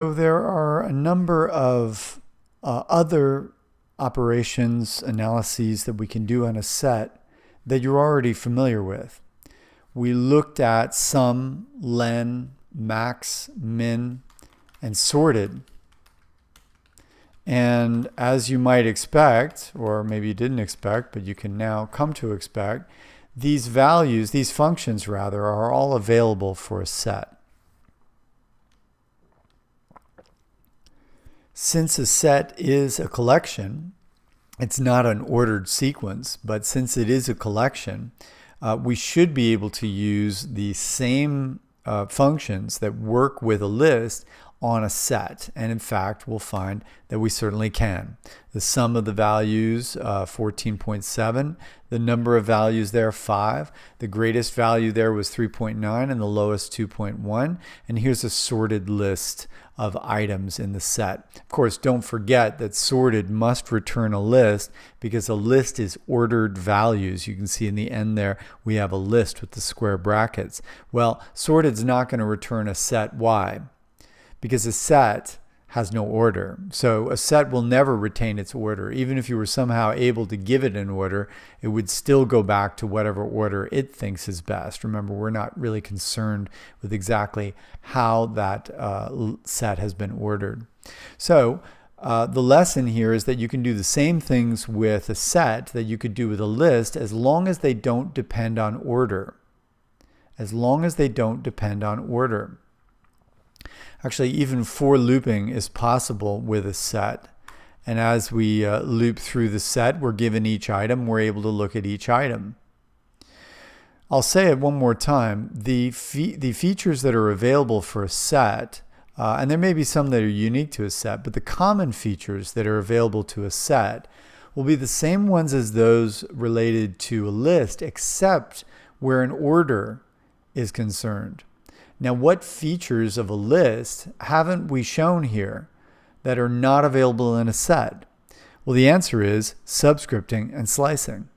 So there are a number of other operations, analyses that we can do on a set that you're already familiar with. We looked at sum, len, max, min, and sorted. And as you might expect, or maybe you didn't expect, but you can now come to expect, these values, these functions rather, are all available for a set. Since a set is a collection, it's not an ordered sequence, but since it is a collection, we should be able to use the same functions that work with a list on a set. And in fact, we'll find that we certainly can. The sum of the values, 14.7. The number of values there, 5. The greatest value there was 3.9 and the lowest 2.1. And here's a sorted list of items in the set. Of course, don't forget that sorted must return a list because a list is ordered values. You can see in the end there, we have a list with the square brackets. Well, sorted is not going to return a set. Why? Because a set has no order. So a set will never retain its order. Even if you were somehow able to give it an order, it would still go back to whatever order it thinks is best. Remember, we're not really concerned with exactly how that set has been ordered. So the lesson here is that you can do the same things with a set that you could do with a list as long as they don't depend on order. As long as they don't depend on order. Actually, even for looping is possible with a set. And as we loop through the set, we're given each item. We're able to look at each item. I'll say it one more time. The features that are available for a set, and there may be some that are unique to a set, but the common features that are available to a set will be the same ones as those related to a list, except where an order is concerned. Now, what features of a list haven't we shown here that are not available in a set? Well, the answer is subscripting and slicing.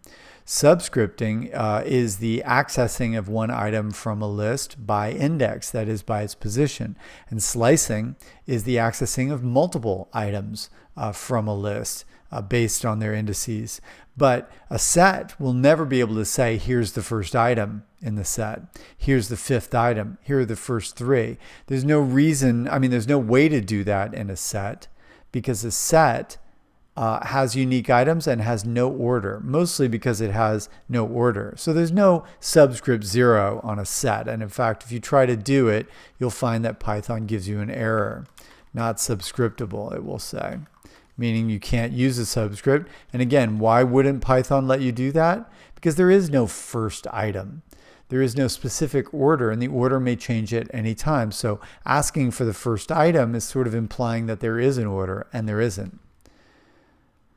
Subscripting is the accessing of one item from a list by index, that is by its position. And slicing is the accessing of multiple items from a list based on their indices. But a set will never be able to say, here's the first item in the set. Here's the fifth item. Here are the first 3. There's no reason, there's no way to do that in a set because a set has unique items and has no order, mostly because it has no order. So there's no subscript 0 on a set. And in fact, if you try to do it, you'll find that Python gives you an error. Not subscriptable, it will say, meaning you can't use a subscript. And again, why wouldn't Python let you do that? Because there is no first item. There is no specific order, and the order may change at any time. So asking for the first item is sort of implying that there is an order, and there isn't.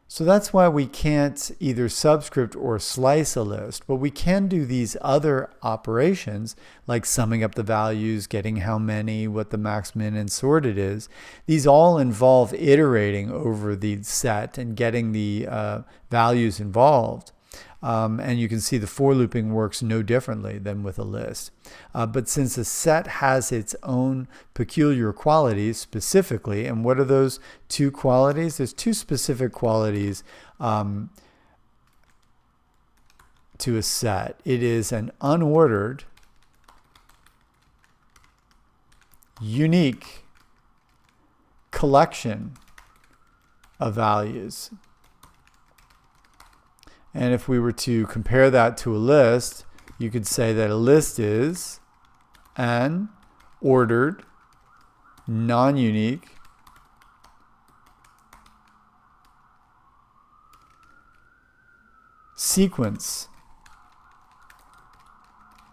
So that's why we can't either subscript or slice a list, but we can do these other operations like summing up the values, getting how many, what the max, min, and sorted is. These all involve iterating over the set and getting the values involved. And you can see the for looping works no differently than with a list. But since a set has its own peculiar qualities specifically, and what are those 2 qualities? There's 2 specific qualities to a set. It is an unordered, unique collection of values. And if we were to compare that to a list, you could say that a list is an ordered, non-unique, sequence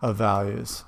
of values.